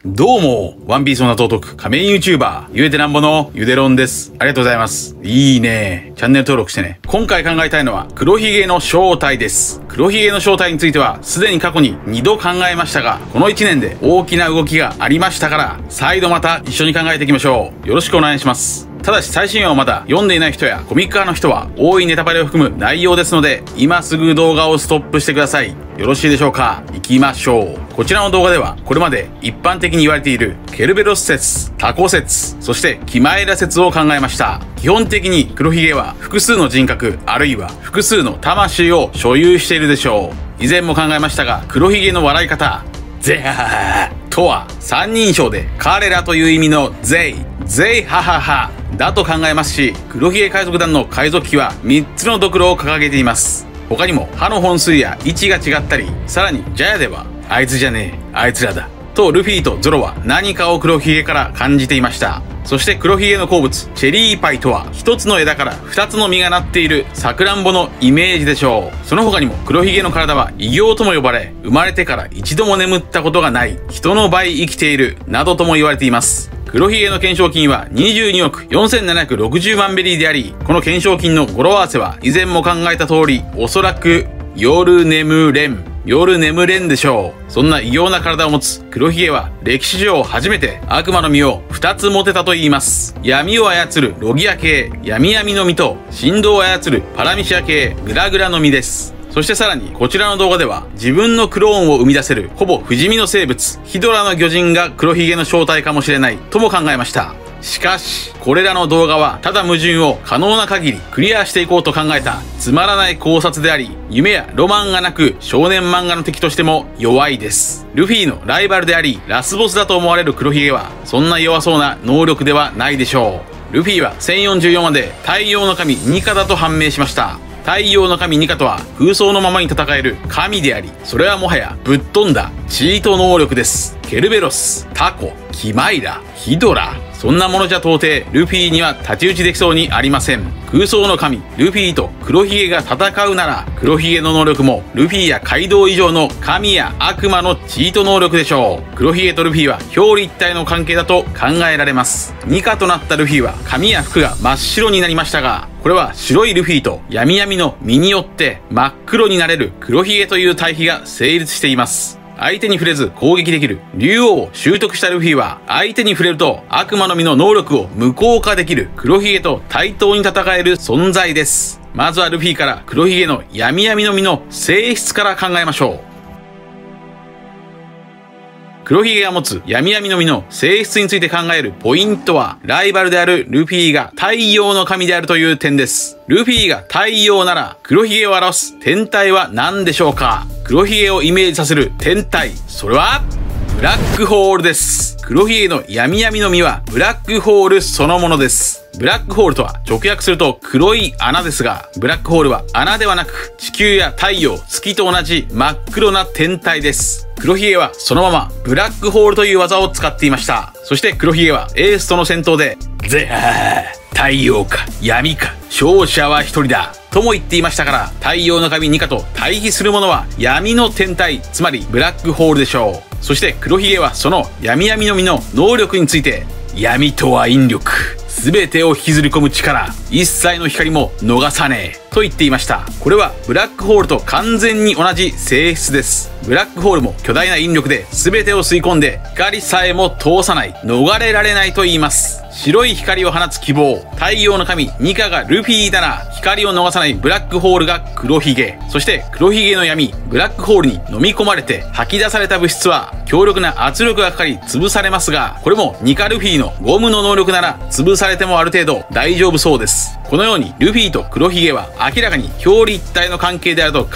どうも、ワンピースの謎を解く仮面 YouTuber、ゆえてなんぼのゆでろんです。ありがとうございます。いいね。チャンネル登録してね。今回考えたいのは、黒ひげの正体です。黒ひげの正体については、すでに過去に2度考えましたが、この1年で大きな動きがありましたから、再度また一緒に考えていきましょう。よろしくお願いします。ただし最新話をまだ読んでいない人やコミック派の人は多いネタバレを含む内容ですので、今すぐ動画をストップしてください。よろしいでしょうか？行きましょう。こちらの動画ではこれまで一般的に言われているケルベロス説、タコ説、そしてキマエラ説を考えました。基本的に黒ひげは複数の人格あるいは複数の魂を所有しているでしょう。以前も考えましたが、黒ひげの笑い方、ゼハーとは三人称で彼らという意味のゼイハハハだと考えますし、黒ひげ海賊団の海賊旗は3つのドクロを掲げています。他にも歯の本数や位置が違ったり、さらにジャヤではあいつじゃねえあいつらだとルフィとゾロは何かを黒ひげから感じていました。そして黒ひげの好物チェリーパイとは一つの枝から2つの実がなっているさくらんぼのイメージでしょう。その他にも黒ひげの体は異形とも呼ばれ、生まれてから一度も眠ったことがない、人の倍生きているなどとも言われています。黒ひげの懸賞金は22億4760万ベリーであり、この懸賞金の語呂合わせは以前も考えた通り、おそらく夜眠れんでしょう。そんな異様な体を持つ黒ひげは歴史上初めて悪魔の実を2つ持てたと言います。闇を操るロギア系闇の実と振動を操るパラミシア系グラグラの実です。そしてさらにこちらの動画では自分のクローンを生み出せるほぼ不死身の生物ヒドラの魚人が黒ひげの正体かもしれないとも考えました。しかしこれらの動画はただ矛盾を可能な限りクリアしていこうと考えたつまらない考察であり、夢やロマンがなく少年漫画の敵としても弱いです。ルフィのライバルでありラスボスだと思われる黒ひげはそんな弱そうな能力ではないでしょう。ルフィは1044話で太陽の神ニカだと判明しました。太陽の神ニカとは空想のままに戦える神であり、それはもはやぶっ飛んだチート能力です。ケルベロス、タコ、キマイラ、ヒドラ、そんなものじゃ到底ルフィには太刀打ちできそうにありません。空想の神ルフィと黒ひげが戦うなら、黒ひげの能力もルフィやカイドウ以上の神や悪魔のチート能力でしょう。黒ひげとルフィは表裏一体の関係だと考えられます。ニカとなったルフィは髪や服が真っ白になりましたが、これは白いルフィと闇の実によって真っ黒になれる黒ひげという対比が成立しています。相手に触れず攻撃できる竜王を習得したルフィは、相手に触れると悪魔の実の能力を無効化できる黒ひげと対等に戦える存在です。まずはルフィから黒ひげの闇の実の性質から考えましょう。黒ひげが持つ闇の実の性質について考えるポイントは、ライバルであるルフィが太陽の神であるという点です。ルフィが太陽なら黒ひげを表す天体は何でしょうか？黒ひげをイメージさせる天体、それはブラックホールです。黒ひげの闇の実はブラックホールそのものです。ブラックホールとは直訳すると黒い穴ですが、ブラックホールは穴ではなく地球や太陽、月と同じ真っ黒な天体です。黒ひげはそのままブラックホールという技を使っていました。そして黒ひげはエースとの戦闘でゼハー太陽か闇か勝者は一人だとも言っていましたから、太陽の神ニカと対比するものは闇の天体、つまりブラックホールでしょう。そして黒ひげはその闇の実の能力について、闇とは引力、全てを引きずり込む力、一切の光も逃さねえと言っていました。これはブラックホールと完全に同じ性質です。ブラックホールも巨大な引力で全てを吸い込んで光さえも通さない、逃れられないと言います。白い光を放つ希望、太陽の神ニカがルフィなら、光を逃さないブラックホールが黒ひげ、そして黒ひげの闇ブラックホールに飲み込まれて吐き出された物質は強力な圧力がかかり潰されますが、これもニカルフィのゴムの能力なら潰されてもある程度大丈夫そうです。このようにルフィと黒ひげは明らかに表裏一体の関係であると考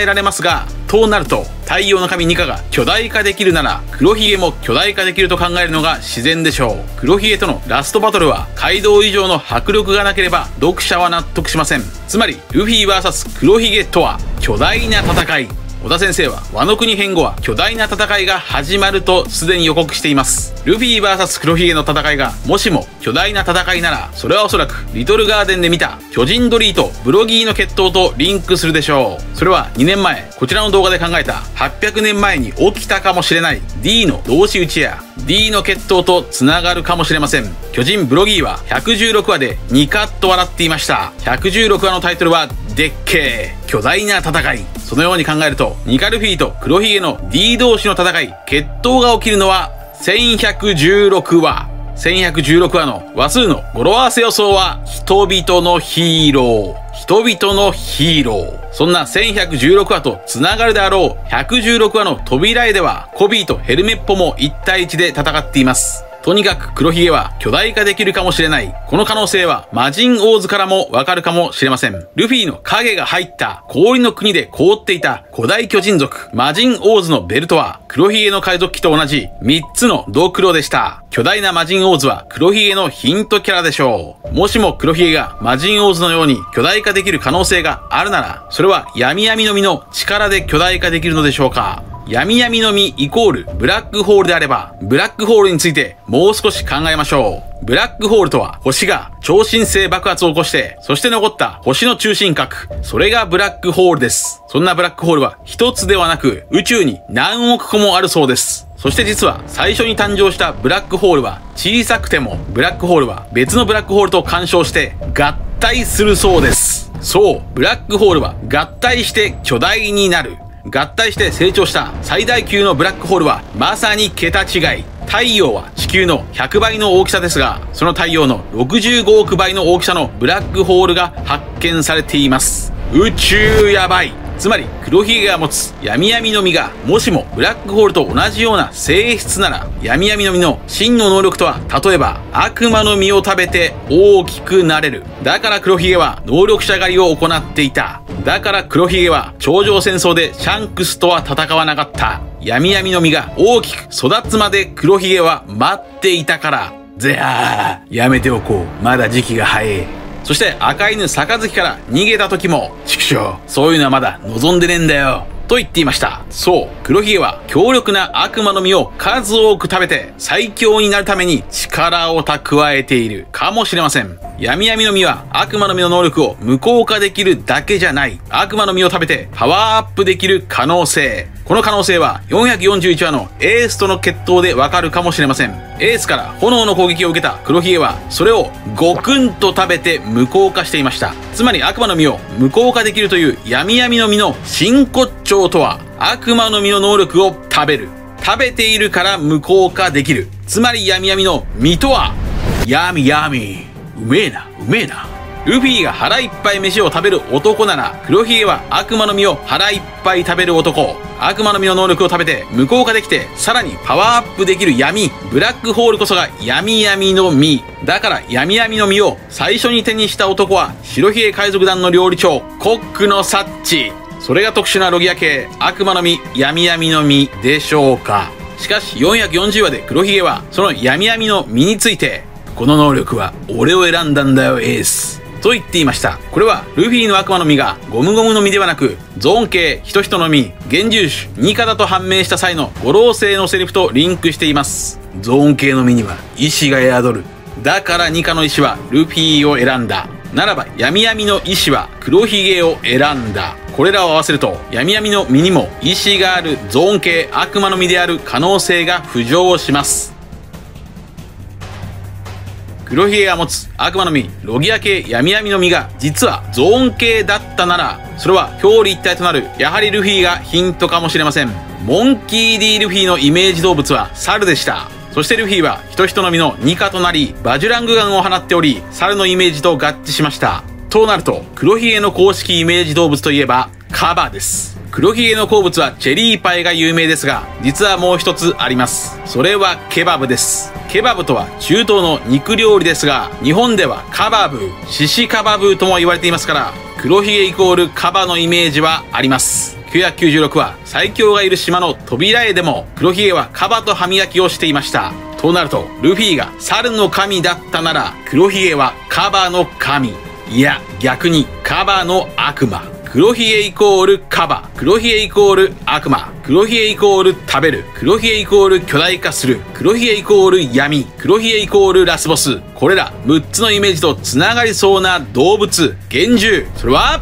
えられますが、となると太陽の神ニカが巨大化できるなら、黒ひげも巨大化できると考えるのが自然でしょう。黒ひげとのラストバトルはカイドウ以上の迫力がなければ読者は納得しません。つまりルフィ VS 黒ひげとは巨大な戦い、小田先生はワノ国編後は巨大な戦いが始まるとすでに予告しています。ルフィ VS 黒ひげの戦いがもしも巨大な戦いなら、それはおそらくリトルガーデンで見た巨人ドリーとブロギーの決闘とリンクするでしょう。それは2年前こちらの動画で考えた800年前に起きたかもしれない D の同士討ちや D の決闘と繋がるかもしれません。巨人ブロギーは116話でニカッと笑っていました。116話のタイトルはでっけー巨大な戦い。そのように考えるとニカルフィと黒ひげの D 同士の戦い、決闘が起きるのは1116話。1116話の話数の語呂合わせ予想は人々のヒーロー。人々のヒーロー。そんな1116話と繋がるであろう116話の扉絵ではコビーとヘルメッポも1対1で戦っています。とにかく黒ひげは巨大化できるかもしれない。この可能性は魔人オーズからもわかるかもしれません。ルフィの影が入った氷の国で凍っていた古代巨人族魔人オーズのベルトは黒ひげの海賊旗と同じ3つのドクロでした。巨大な魔人オーズは黒ひげのヒントキャラでしょう。もしも黒ひげが魔人オーズのように巨大化できる可能性があるなら、それは闇闇の実の力で巨大化できるのでしょうか。闇闇の実イコールブラックホールであれば、ブラックホールについてもう少し考えましょう。ブラックホールとは星が超新星爆発を起こして、そして残った星の中心核。それがブラックホールです。そんなブラックホールは一つではなく宇宙に何億個もあるそうです。そして実は最初に誕生したブラックホールは小さくてもブラックホールは別のブラックホールと干渉して合体するそうです。そう、ブラックホールは合体して巨大になる。合体して成長した最大級のブラックホールはまさに桁違い。太陽は地球の100倍の大きさですが、その太陽の65億倍の大きさのブラックホールが発見されています。宇宙やばい。つまり黒ひげが持つ闇闇の実がもしもブラックホールと同じような性質なら、闇闇の実の真の能力とは例えば悪魔の実を食べて大きくなれる。だから黒ひげは能力者狩りを行っていた。だから黒ひげは頂上戦争でシャンクスとは戦わなかった。闇闇の実が大きく育つまで黒ひげは待っていたから。やめておこう。まだ時期が早い。そして赤犬杯から逃げた時も、畜生、そういうのはまだ望んでねえんだよ。と言っていました。そう、黒ひげは強力な悪魔の実を数多く食べて最強になるために力を蓄えているかもしれません。闇闇の実は悪魔の実の能力を無効化できるだけじゃない。悪魔の実を食べてパワーアップできる可能性。この可能性は441話のエースとの決闘でわかるかもしれません。エースから炎の攻撃を受けた黒ひげはそれをゴクンと食べて無効化していました。つまり悪魔の実を無効化できるという闇闇の実の真骨頂とは、悪魔の実の能力を食べる。食べているから無効化できる。つまり闇闇の実とは、闇闇。うめえな、うめえな。ルフィが腹いっぱい飯を食べる男なら、黒ひげは悪魔の実を腹いっぱい食べる男。悪魔の実の能力を食べて無効化できて、さらにパワーアップできる闇。ブラックホールこそが闇闇の実。だから闇闇の実を最初に手にした男は、白ひげ海賊団の料理長、コックのサッチ。それが特殊なロギア系、悪魔の実、闇闇の実でしょうか。しかし440話で黒ひげは、その闇闇の実について、この能力は俺を選んだんだよエース。と言っていました。これはルフィの悪魔の実がゴムゴムの実ではなくゾーン系ヒトヒトの実幻獣種ニカだと判明した際の五老星のセリフとリンクしています。ゾーン系の実には意志が宿る。だからニカの意志はルフィを選んだ。ならば闇闇の意志は黒ひげを選んだ。これらを合わせると闇闇の実にも意志があるゾーン系悪魔の実である可能性が浮上します。黒ひげが持つ悪魔の実、ロギア系闇闇の実が実はゾーン系だったなら、それは表裏一体となるやはりルフィがヒントかもしれません。モンキー D ルフィのイメージ動物は猿でした。そしてルフィはヒトヒトの実のニカとなり、バジュラングガンを放っており、猿のイメージと合致しました。となると黒ひげの公式イメージ動物といえばカバです。黒ひげの好物はチェリーパイが有名ですが、実はもう一つあります。それはケバブです。ケバブとは中東の肉料理ですが、日本ではカバブ、シシカバブとも言われていますから、黒ひげイコールカバのイメージはあります。996は最強がいる島の扉絵でも黒ひげはカバと歯磨きをしていました。となるとルフィが猿の神だったなら、黒ひげはカバの神。いや逆にカバの悪魔。黒ひげイコールカバ、黒ひげイコール悪魔、黒ひげイコール食べる、黒ひげイコール巨大化する、黒ひげイコール闇、黒ひげイコールラスボス。これら6つのイメージと繋がりそうな動物、幻獣。それは、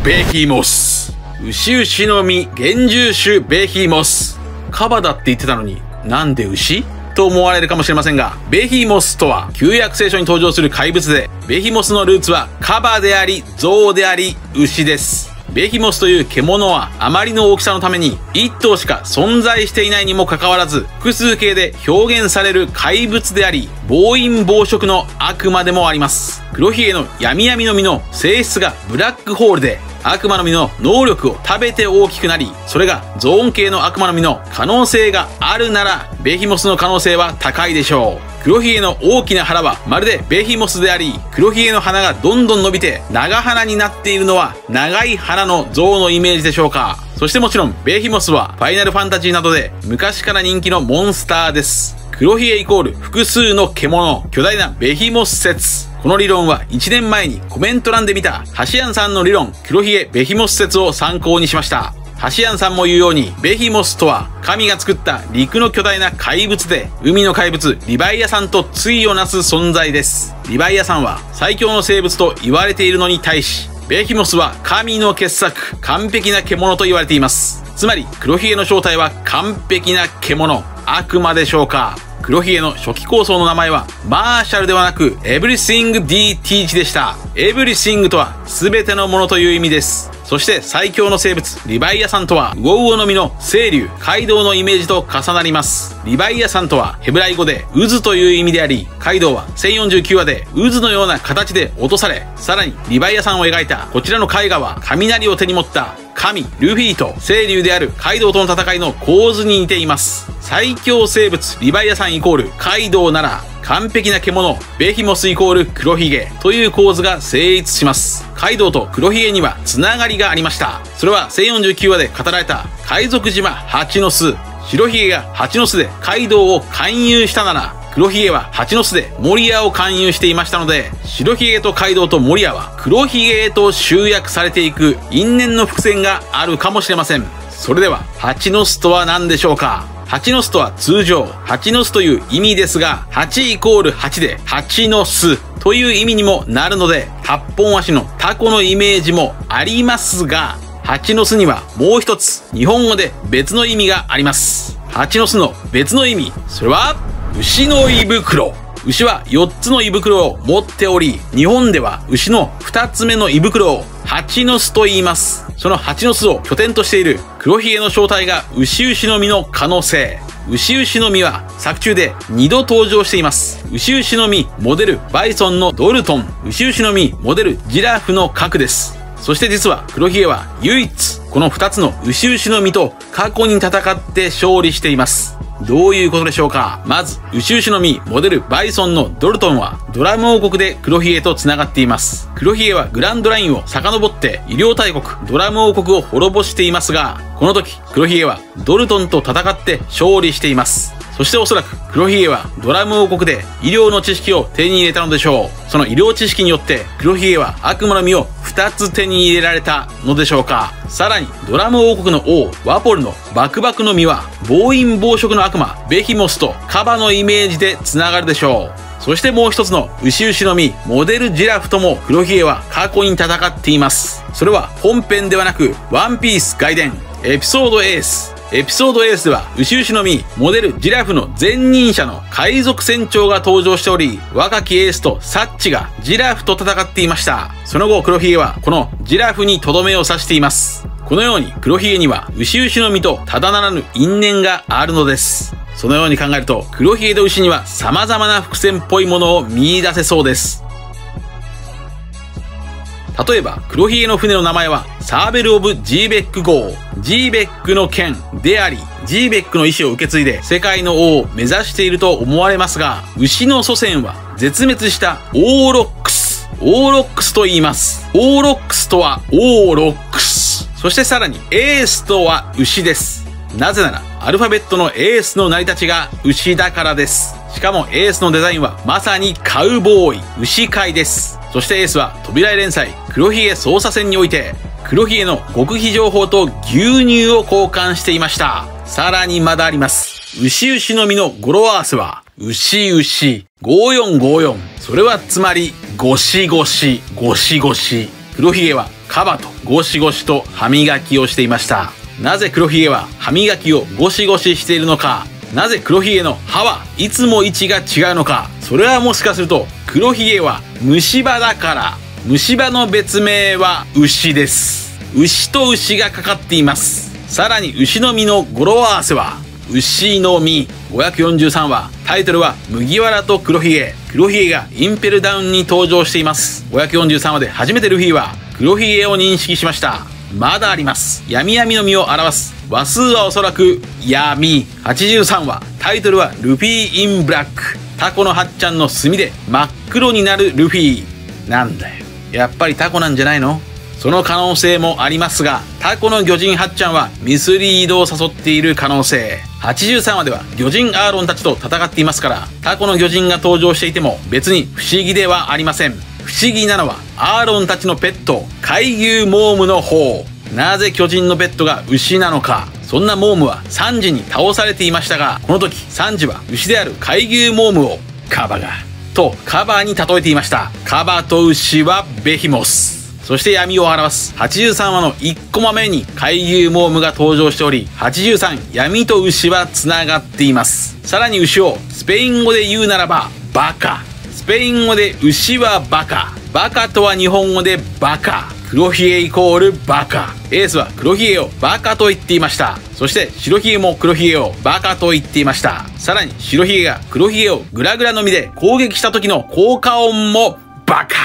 ベヒモス。牛の実、幻獣種ベヒモス。カバだって言ってたのに、なんで牛と思われるかもしれませんが、ベヒモスとは旧約聖書に登場する怪物で、ベヒモスのルーツはカバであり、象であり、牛です。ベヒモスという獣はあまりの大きさのために1頭しか存在していないにもかかわらず、複数形で表現される怪物であり、暴飲暴食の悪魔でもあります。黒ひげの闇闇の実の性質がブラックホールで、悪魔の実の能力を食べて大きくなり、それがゾーン系の悪魔の実の可能性があるなら、ベヒモスの可能性は高いでしょう。黒ひげの大きな腹はまるでベヒモスであり、黒ひげの鼻がどんどん伸びて長鼻になっているのは長い鼻の象のイメージでしょうか。そしてもちろんベヒモスはファイナルファンタジーなどで昔から人気のモンスターです。黒ひげイコール複数の獣、巨大なベヒモス説。この理論は1年前にコメント欄で見たハシアンさんの理論、黒ひげベヒモス説を参考にしました。ハシアンさんも言うように、ベヒモスとは神が作った陸の巨大な怪物で、海の怪物リヴァイアさんと対をなす存在です。リヴァイアさんは最強の生物と言われているのに対し、ベヒモスは神の傑作、完璧な獣と言われています。つまり黒ひげの正体は完璧な獣、悪魔でしょうか。黒ひげの初期構想の名前はマーシャルではなくエブリシング D ティーチでした。エブリシングとは全てのものという意味です。そして最強の生物リヴァイアさんとはウオウオの実の清流、カイドウのイメージと重なります。リヴァイアさんとはヘブライ語で渦という意味であり、カイドウは1049話で渦のような形で落とされ、さらにリヴァイアさんを描いたこちらの絵画は雷を手に持った神ルフィと清流であるカイドウとの戦いの構図に似ています。最強生物リヴァイアさんイコールカイドウなら、完璧な獣ベヒモスイコール黒ひげという構図が成立します。カイドウと黒ひげにはつながりがありました。それは1049話で語られた海賊島蜂の巣。白ひげが蜂の巣でカイドウを勧誘したなら、黒ひげは蜂の巣でモリアを勧誘していましたので、白ひげとカイドウとモリアは黒ひげへと集約されていく因縁の伏線があるかもしれません。それでは蜂の巣とは何でしょうか。蜂の巣とは通常蜂の巣という意味ですが、8イコール8で蜂の巣という意味にもなるので、8本足のタコのイメージもありますが、蜂の巣にはもう一つ日本語で別の意味があります。蜂の巣の別の意味、それは牛の胃袋。牛は4つの胃袋を持っており、日本では牛の2つ目の胃袋を蜂の巣と言います。その蜂の巣を拠点としている黒ひげの正体が牛の実の可能性。牛の実は作中で2度登場しています。牛の実モデルバイソンのドルトン、牛の実モデルジラフの核です。そして実は黒ひげは唯一この2つの牛の実と過去に戦って勝利しています。どういうことでしょうか。まず牛の実モデルバイソンのドルトンはドラム王国で黒ひげと繋がっています。黒ひげはグランドラインを遡って医療大国ドラム王国を滅ぼしていますが、この時黒ひげはドルトンと戦って勝利しています。そしておそらく黒ひげはドラム王国で医療の知識を手に入れたのでしょう。その医療知識によって黒ひげは悪魔の実を2つ手に入れられたのでしょうか。さらにドラム王国の王ワポルのバクバクの実は暴飲暴食の悪魔ベヒモスとカバのイメージでつながるでしょう。そしてもう一つの牛の実モデルジラフとも黒ひげは過去に戦っています。それは本編ではなくワンピース外伝エピソードエース。エピソードエースでは牛の実モデルジラフの前任者の海賊船長が登場しており、若きエースとサッチがジラフと戦っていました。その後黒ひげはこのジラフにとどめを刺しています。このように黒ひげには牛の実とただならぬ因縁があるのです。そのように考えると黒ひげと牛には様々な伏線っぽいものを見出せそうです。例えば黒ひげの船の名前はサーベル・オブ・ジーベック号、ジーベックの剣であり、ジーベックの意志を受け継いで世界の王を目指していると思われますが、牛の祖先は絶滅したオーロックス、オーロックスと言います。オーロックスとはオーロックス、そしてさらにエースとは牛です。なぜならアルファベットのエースの成り立ちが牛だからです。しかもエースのデザインはまさにカウボーイ、牛飼いです。そしてエースは扉絵連載黒ひげ捜査線において黒ひげの極秘情報と牛乳を交換していました。さらにまだあります。牛の実の語呂合わせは、牛5454。それはつまり、ゴシゴシ。黒ひげはカバとゴシゴシと歯磨きをしていました。なぜ黒ひげは歯磨きをゴシゴシしているのか。なぜ黒ひげの歯はいつも位置が違うのか。それはもしかすると、黒ひげは虫歯だから。虫歯の別名は牛です。牛と牛がかかっています。さらに牛の実の語呂合わせは、牛の実。543話、タイトルは麦わらと黒ひげ。黒ひげがインペルダウンに登場しています。543話で初めてルフィは黒ひげを認識しました。まだあります。闇の実を表す。話数はおそらく闇。83話、タイトルはルフィインブラック。タコのはっちゃんの墨で真っ黒になるルフィ。なんだよ。やっぱりタコなんじゃないの？その可能性もありますが、タコの魚人はっちゃんはミスリードを誘っている可能性。83話では魚人アーロンたちと戦っていますから、タコの魚人が登場していても別に不思議ではありません。不思議なのはアーロンたちのペット、海牛モームの方。なぜ巨人のペットが牛なのか。そんなモームはサンジに倒されていましたが、この時サンジは牛である海牛モームをカバに例えていました。カバと牛はベヒモス。そして闇を表す83話の1コマ目に海牛モームが登場しており、83闇と牛はつながっています。さらに牛をスペイン語で言うならばバカ。スペイン語で牛はバカ。バカとは日本語でバカ。黒ひげイコールバカ。エースは黒ひげをバカと言っていました。そして白ひげも黒ひげをバカと言っていました。さらに白ひげが黒ひげをグラグラの実で攻撃した時の効果音もバカ。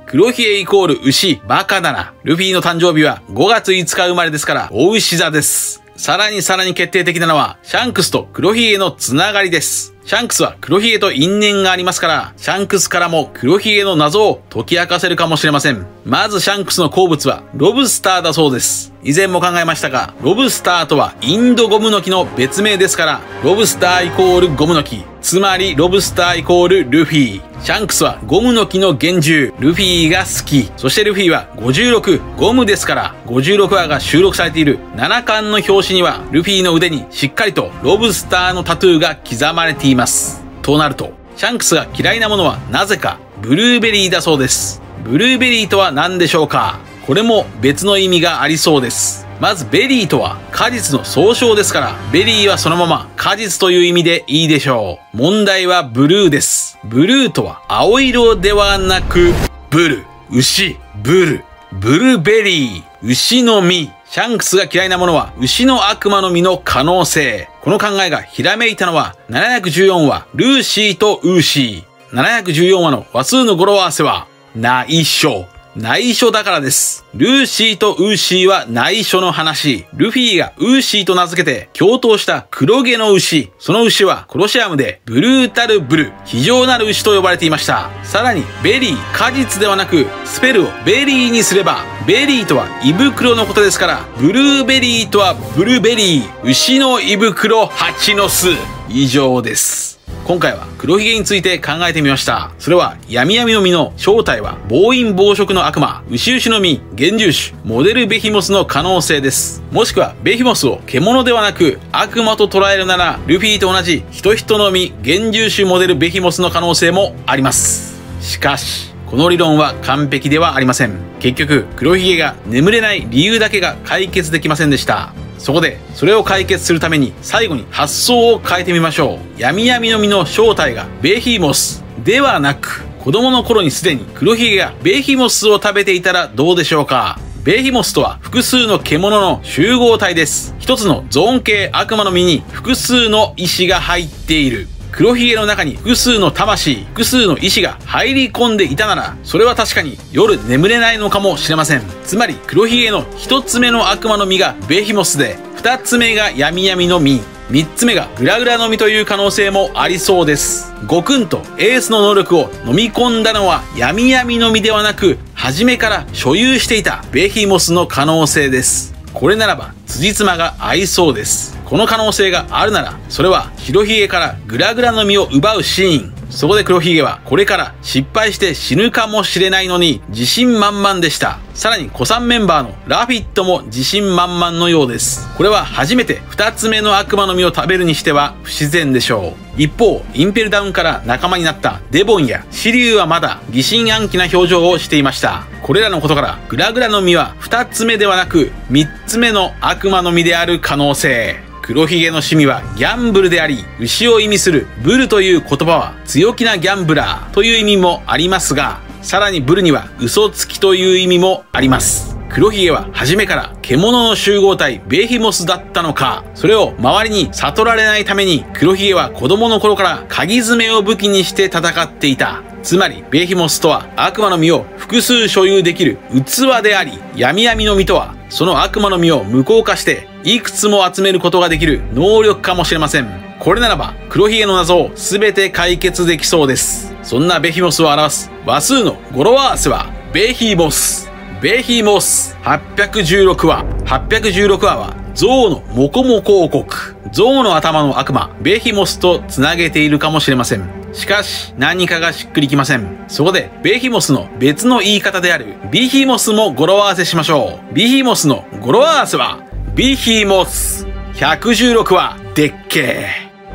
黒ひげイコール牛、バカだな。ルフィの誕生日は5月5日生まれですから、お牛座です。さらに決定的なのは、シャンクスと黒ひげのつながりです。シャンクスは黒ひげと因縁がありますから、シャンクスからも黒ひげの謎を解き明かせるかもしれません。まずシャンクスの好物はロブスターだそうです。以前も考えましたが、ロブスターとはインドゴムノキの別名ですから、ロブスターイコールゴムノキ。つまりロブスターイコールルフィ。シャンクスはゴムノキの幻獣、ルフィが好き。そしてルフィは56、ゴムですから、56話が収録されている7巻の表紙には、ルフィの腕にしっかりとロブスターのタトゥーが刻まれています。となると、シャンクスが嫌いなものはなぜかブルーベリーだそうです。ブルーベリーとは何でしょうか？これも別の意味がありそうです。まずベリーとは果実の総称ですから、ベリーはそのまま果実という意味でいいでしょう。問題はブルーです。ブルーとは青色ではなく、ブル、牛、ブルベリー、牛の実。シャンクスが嫌いなものは牛の悪魔の実の可能性。この考えがひらめいたのは714話、ルーシーとウーシー。714話の話数の語呂合わせは内緒。内緒だからです。ルーシーとウーシーは内緒の話。ルフィがウーシーと名付けて共闘した黒毛の牛。その牛はコロシアムでブルータルブル、非常なる牛と呼ばれていました。さらにベリー、果実ではなくスペルをベリーにすれば、ベリーとは胃袋のことですから、ブルーベリーとはブルベリー、牛の胃袋、蜂の巣。以上です。今回は黒ひげについて考えてみました。それは闇の実の正体は暴飲暴食の悪魔、牛の実、幻獣種、モデルベヒモスの可能性です。もしくはベヒモスを獣ではなく悪魔と捉えるなら、ルフィと同じ人の実、幻獣種モデルベヒモスの可能性もあります。しかし、この理論は完璧ではありません。結局、黒ひげが眠れない理由だけが解決できませんでした。そこで、それを解決するために最後に発想を変えてみましょう。闇の実の正体がベヒモスではなく、子供の頃にすでに黒ひげがベヒモスを食べていたらどうでしょうか。ベヒモスとは複数の獣の集合体です。一つのゾーン系悪魔の実に複数の意志が入っている。黒ひげの中に複数の魂、複数の意志が入り込んでいたなら、それは確かに夜眠れないのかもしれません。つまり黒ひげの一つ目の悪魔の実がベヒモスで、二つ目が闇の実、三つ目がグラグラの実という可能性もありそうです。ゴクンとエースの能力を飲み込んだのは闇の実ではなく、初めから所有していたベヒモスの可能性です。これならば辻褄が合いそうです。この可能性があるなら、それは白ひげからグラグラの実を奪うシーン、そこで黒ひげはこれから失敗して死ぬかもしれないのに自信満々でした。さらに古参メンバーのラフィットも自信満々のようです。これは初めて2つ目の悪魔の実を食べるにしては不自然でしょう。一方、インペルダウンから仲間になったデボンやシリュウはまだ疑心暗鬼な表情をしていました。これらのことからグラグラの実は2つ目ではなく3つ目の悪魔の実である可能性。黒ひげの趣味はギャンブルであり、牛を意味するブルという言葉は強気なギャンブラーという意味もありますが、さらにブルには嘘つきという意味もあります。黒ひげは初めから獣の集合体ベーヒモスだったのか、それを周りに悟られないために黒ひげは子供の頃から鍵爪を武器にして戦っていた。つまりベーヒモスとは悪魔の実を複数所有できる器であり、闇闇の実とはその悪魔の実を無効化していくつも集めることができる能力かもしれません。これならば黒ひげの謎を全て解決できそうです。そんなベーヒモスを表す話数の語呂合わせはベーヒモス。ベーヒモス816話。816話は象のモコモコ王国。象の頭の悪魔ベーヒモスとつなげているかもしれません。しかし何かがしっくりきません。そこでベーヒモスの別の言い方であるビヒモスも語呂合わせしましょう。ビヒモスの語呂合わせはビヒモス。116話でっけ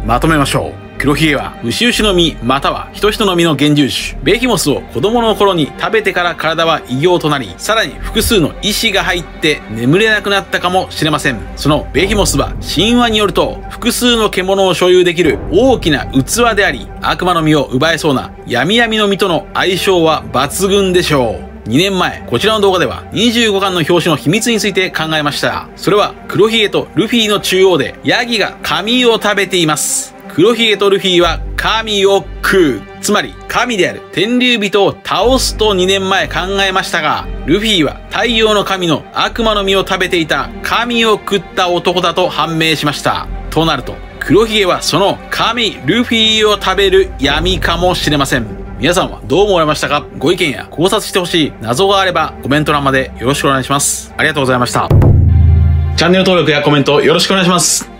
ー。まとめましょう。黒ひげは牛々の実または人々の実の原獣種ベーヒモスを子供の頃に食べてから体は異形となり、さらに複数の意志が入って眠れなくなったかもしれません。そのベーヒモスは神話によると複数の獣を所有できる大きな器であり、悪魔の実を奪えそうな闇闇の実との相性は抜群でしょう。2年前、こちらの動画では25巻の表紙の秘密について考えました。それは黒ひげとルフィの中央でヤギが髪を食べています。黒ひげとルフィは神を食う。つまり神である天竜人を倒すと2年前考えましたが、ルフィは太陽の神の悪魔の実を食べていた神を食った男だと判明しました。となると、黒ひげはその神ルフィを食べる闇かもしれません。皆さんはどう思われましたか？ご意見や考察してほしい謎があればコメント欄までよろしくお願いします。ありがとうございました。チャンネル登録やコメントよろしくお願いします。